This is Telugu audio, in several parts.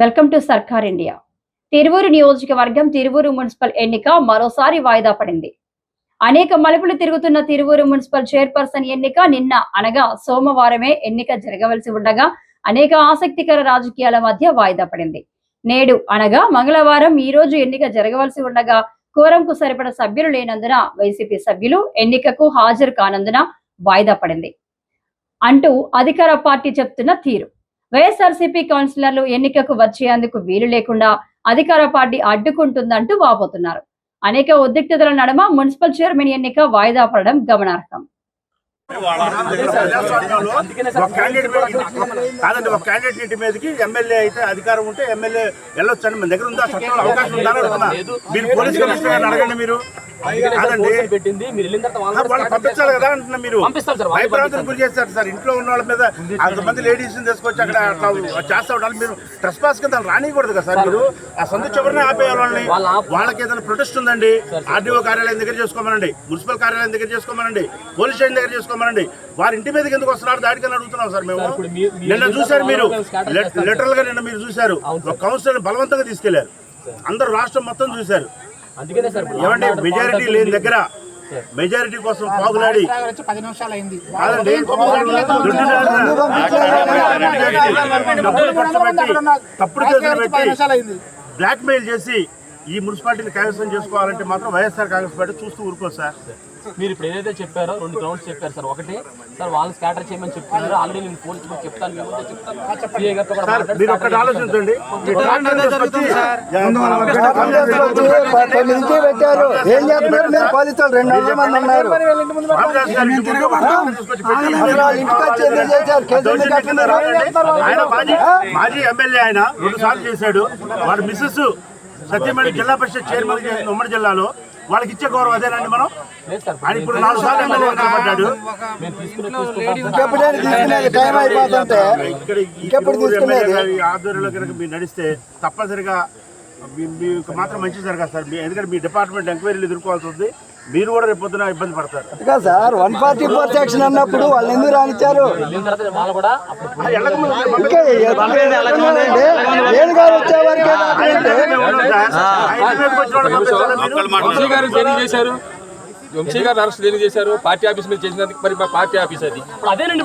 వెల్కమ్ టు సర్కార్ ఇండియా. తిరువూరు నియోజకవర్గం తిరువూరు మున్సిపల్ ఎన్నిక మరోసారి వాయిదా పడింది. అనేక మలుపులు తిరుగుతున్న తిరువూరు మున్సిపల్ చైర్పర్సన్ ఎన్నిక నిన్న అనగా సోమవారమే ఎన్నిక జరగవలసి ఉండగా అనేక ఆసక్తికర రాజకీయాల మధ్య వాయిదా పడింది. నేడు అనగా మంగళవారం ఈ రోజు ఎన్నిక జరగవలసి ఉండగా కోరంకు సరిపడ సభ్యులు లేనందున వైసీపీ సభ్యులు ఎన్నికకు హాజరు కానందున వాయిదా పడింది అంటూ అధికార పార్టీ చెప్తున్న తీరు. వైఎస్ఆర్సీపీ కౌన్సిలర్లు ఎన్నికకు వచ్చేందుకు వీలు లేకుండా అధికార పార్టీ అడ్డుకుంటుందంటూ వాపోతున్నారు. అనేక ఉద్రిక్తతల నడుమ మున్సిపల్ చైర్మన్ ఎన్నిక వాయిదా పడడం గమనార్హం. కాదండి, ఒక క్యాండిడేట్ ఇంటి మీదకి ఎమ్మెల్యే అయితే అధికారం ఉంటే ఎమ్మెల్యే వెళ్ళొచ్చండి. మన దగ్గర ఉందా చట్టంలో అవకాశం ఉందా? మీరు పోలీస్ కమిషనర్ గారిని అడగండి. మీరు కాదండి, వాళ్ళు పంపించాలి కదా అంటున్నా. మీరు భయప్రాంతం గురి చేస్తారు సార్. ఇంట్లో ఉన్న వాళ్ళ మీద అంతమంది లేడీస్ తీసుకొచ్చి అక్కడ అట్లా చేస్తా ఉండాలి. మీరు ట్రెస్ పాస్ కింద రానియకూడదు కదా సార్. మీరు ఆ సందు చివరిని ఆపేయాలి వాళ్ళని. వాళ్ళకి ఏదైనా ప్రొటెస్ట్ ఉందండి, ఆర్డీఓ కార్యాలయం దగ్గర చేసుకోమనండి, మున్సిపల్ కార్యాలయం దగ్గర చేసుకోమనండి, పోలీస్ స్టేషన్ దగ్గర చేసుకోమనండి. వారి ఇంటి మీదకి ఎందుకు వస్తున్నారు దాడికని అడుగుతున్నాం సార్ మేము. నిన్న చూశారు మీరు, లిటరల్ గా నిన్న మీరు చూశారు, ఒక కౌన్సిలర్ బలవంతంగా తీసుకెళ్లారు. అందరూ రాష్ట్రం మొత్తం చూశారు. ఏమంటే మెజారిటీ లేని దగ్గర మెజారిటీ కోసం పాగులాడి డబ్బులు ఖర్చు పెట్టి తప్పుడు కేసులు పెట్టి బ్లాక్ మెయిల్ చేసి ఈ మున్సిపాలిటీని కైవసం చేసుకోవాలంటే మాత్రం వైఎస్ఆర్ కాంగ్రెస్ పార్టీ చూస్తూ ఊరుకోదు సార్. మీరు ఇప్పుడు ఏదైతే చెప్పారో 2 గ్రౌండ్స్ చెప్పారు సార్. ఒకటి సార్ వాళ్ళు స్కాటర్ చేయమని చెప్తున్నారు. ఆల్రెడీ నేను పోలీసు చెప్తాను. మీరు ఒక్కటి ఆలోచించండి. ఆయన మాజీ ఎమ్మెల్యే, ఆయన 2 సార్లు చేశాడు. వాడు మిస్సెస్ సత్యమణి జిల్లా పరిషత్ చైర్మన్ ఉమ్మడి జిల్లాలో. వాళ్ళకి ఇచ్చే గౌరవం అదేనండి. మనం ఆయన ఇప్పుడు 4 సార్లు ఎమ్మెల్యే పడ్డాడు. ఆధ్వర్యంలో కనుక మీరు నడిస్తే తప్పనిసరిగా మీకు మాత్రం మంచి జరగదు సార్. ఎందుకంటే మీ డిపార్ట్మెంట్ ఎంక్వైరీలు ఎదుర్కోవాల్సి ఉంది. మీరు కూడా రేపు పొద్దున ఇబ్బంది పడతారు సార్. 144 సెక్షన్ అన్నప్పుడు వాళ్ళు ఎందుకు రానిచ్చారు? వంశీ గారు అరెస్ట్ దేనికి చేశారు? పార్టీ ఆఫీస్ మీద చేసినందుకు. మరి పార్టీ ఆఫీస్ అది అదేనండి.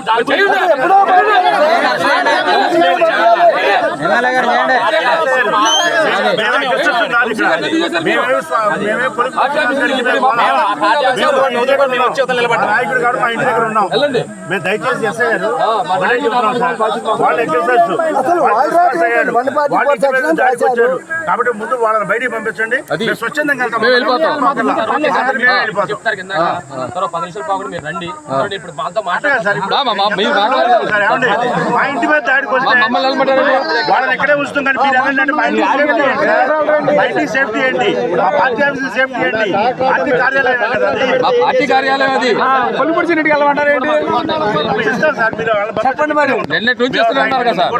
దయచేసి ఎస్ఐ గారు కాబట్టి ముందు వాళ్ళని బయటికి పంపించండి. స్వచ్ఛందంగా చెప్తారు కింద 10 నిమిషాలు పాకుండా మీరు రండి. ఇప్పుడు మాతో మాట్లాడారు. మా ఇంటి మీద దాడికి వస్తే వాళ్ళని ఎక్కడే ఉంచుతాం. కానీ మీరు ఏంటంటే మా ఇంటికి సేఫ్టీ ఏంటి, మా పార్టీ ఆఫీస్ సేఫ్టీ ఏంటి, పార్టీ కార్యాలయం కదా, పార్టీ కార్యాలయం అది. పొలిపడిచినట్టుగా వెళ్ళమంటారు ఏంటి? ఇస్తాం సార్. మీరు చెప్పండి మరి. నిన్నటి నుంచి ఇస్తున్నారు కదా సార్.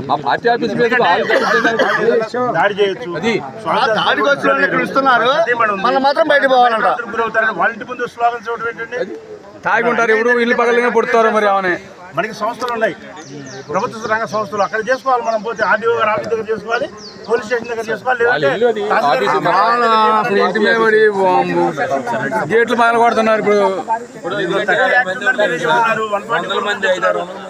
మా పార్టీ ఆఫీస్ మీద దాడి చేయొచ్చు. మాత్రం బయటకు పోవాలంట. వాళ్ళ ఇంటి ముందు స్లోగన్స్ ఇవ్వడం ఏంటండి? తాగుంటారు ఇప్పుడు, ఇల్లు పగలనే పుడతారు. మరి అవునే మనకి సంస్థలు ఉన్నాయి, ప్రభుత్వ రంగ సంస్థలు. అక్కడ చేసుకోవాలి. మనం పోతే ఆర్డీఓ గారు ఆఫీస్ దగ్గర చేసుకోవాలి, పోలీస్ స్టేషన్ దగ్గర చేసుకోవాలి. ఇంటి మీద పడి గేట్లు పగల కొడుతున్నారు. ఇప్పుడు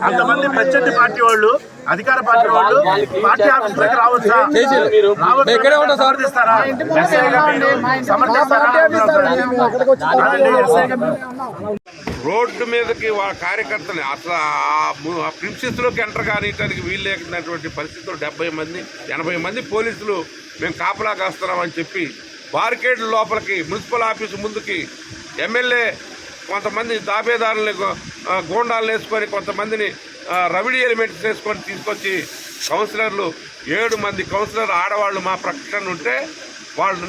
అంతమంది ప్రత్యర్థి పార్టీ వాళ్ళు, అధికార పార్టీ వాళ్ళు పార్టీ ఆఫీస్ దగ్గర రావచ్చా? ఇక్కడే ఉంటా సార్. రోడ్డు మీదకి కార్యకర్తలు అసలు ప్రిన్సిస్లోకి ఎంటర్ కానియటానికి వీలు లేకున్నటువంటి పరిస్థితులు 70 మంది 80 మంది పోలీసులు మేము కాపలా కాస్తున్నామని చెప్పి బార్కేడ్ లోపలికి మున్సిపల్ ఆఫీసు ముందుకి ఎమ్మెల్యే కొంతమంది తాబేదారులని గోండాలను వేసుకొని కొంతమందిని రవిడీ ఎలిమెంట్స్ వేసుకొని తీసుకొచ్చి కౌన్సిలర్లు 7 మంది కౌన్సిలర్ ఆడవాళ్ళు మా ప్రకటన ఉంటే వాళ్ళు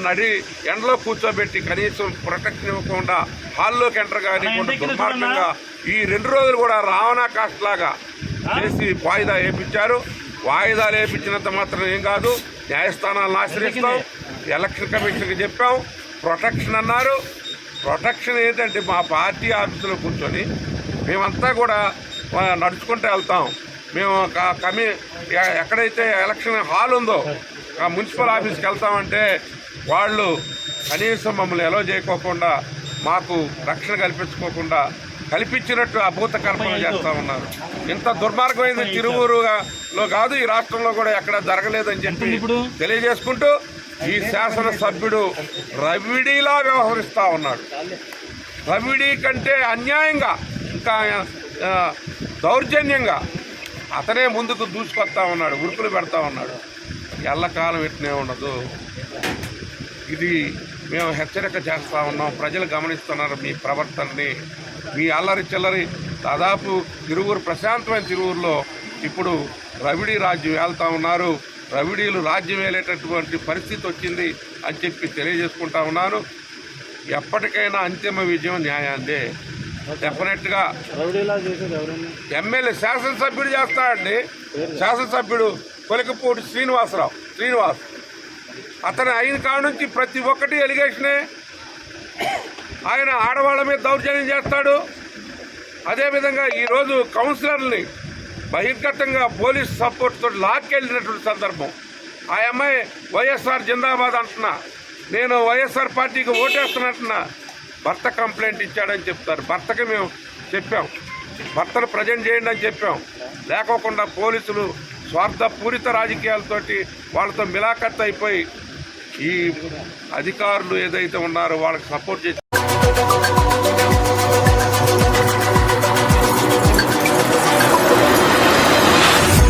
ఎండలో కూర్చోబెట్టి కనీసం ప్రొటెక్షన్ ఇవ్వకుండా హాల్లోకి ఎంటర్ కానివ్వకుండా దుర్మార్గంగా ఈ 2 రోజులు కూడా రావణా కాస్ట్ లాగా చేసి వాయిదా వేయించారు. వాయిదాలు వేయించినంత మాత్రం ఏం కాదు, న్యాయస్థానాలను ఆశ్రయిస్తాం. ఎలక్షన్ కమిషన్కి చెప్పాం, ప్రొటెక్షన్ అన్నారు. ప్రొటెక్షన్ ఏంటంటే మా పార్టీ ఆఫీసులో కూర్చొని మేమంతా కూడా నడుచుకుంటూ వెళ్తాం. మేము ఎక్కడైతే ఎలక్షన్ హాల్ ఉందో ఆ మున్సిపల్ ఆఫీస్కి వెళ్తామంటే వాళ్ళు కనీసం మమ్మల్ని ఎలో చేయకోకుండా, మాకు రక్షణ కల్పించినట్టు అభూత కల్పన చేస్తూ ఉన్నారు. ఇంత దుర్మార్గమైంది తిరువూరులో కాదు, ఈ రాష్ట్రంలో కూడా ఎక్కడ జరగలేదని చెప్పి తెలియజేసుకుంటూ ఈ శాసనసభ్యుడు రవిడీలా వ్యవహరిస్తూ ఉన్నాడు. రవిడీ కంటే అన్యాయంగా, ఇంకా దౌర్జన్యంగా అతనే ముందుకు దూసుకొస్తా ఉన్నాడు, ఉరుకులు పెడతా ఉన్నాడు. ఎల్లకాలం ఇట్నే ఉండదు. ఇది మేము హెచ్చరిక చేస్తూ ఉన్నాం. ప్రజలు గమనిస్తున్నారు మీ ప్రవర్తనని, మీ అల్లరి చిల్లరి. దాదాపు తిరువూరు, ప్రశాంతమైన తిరువూరులో ఇప్పుడు రవిడీ రాజ్యం వెళ్తూ ఉన్నారు. రవిడీలు రాజ్యం వేలేటటువంటి పరిస్థితి వచ్చింది అని చెప్పి తెలియజేసుకుంటా ఉన్నాను. ఎప్పటికైనా అంతిమ విజయం న్యాయాందే. డెఫినెట్గా ఎమ్మెల్యే శాసనసభ్యుడు చేస్తాడండి. శాసనసభ్యుడు కొలికపూడి శ్రీనివాస్ అతను అయిన కాడ నుంచి ప్రతి ఒక్కటి ఎలిగేషనే. ఆయన ఆడవాళ్ళ మీద దౌర్జన్యం చేస్తాడు. అదేవిధంగా ఈరోజు కౌన్సిలర్ని బహిర్గతంగా పోలీస్ సపోర్ట్ తోటి లాక్కెళ్ళినటువంటి సందర్భం. ఆ అమ్మాయి వైఎస్ఆర్ జిందాబాద్ అంటున్నా, నేను వైఎస్ఆర్ పార్టీకి ఓటేస్తున్నట్టున్నా. భర్త కంప్లైంట్ ఇచ్చాడని చెప్తారు. భర్తకి మేము చెప్పాం, భర్తను ప్రజెంట్ చేయండి అని చెప్పాం. లేకోకుండా పోలీసులు స్వార్థపూరిత రాజకీయాలతోటి వాళ్ళతో మిలాఖత్ అయిపోయి ఈ అధికారులు ఏదైతే ఉన్నారో వాళ్ళకి సపోర్ట్ చేసి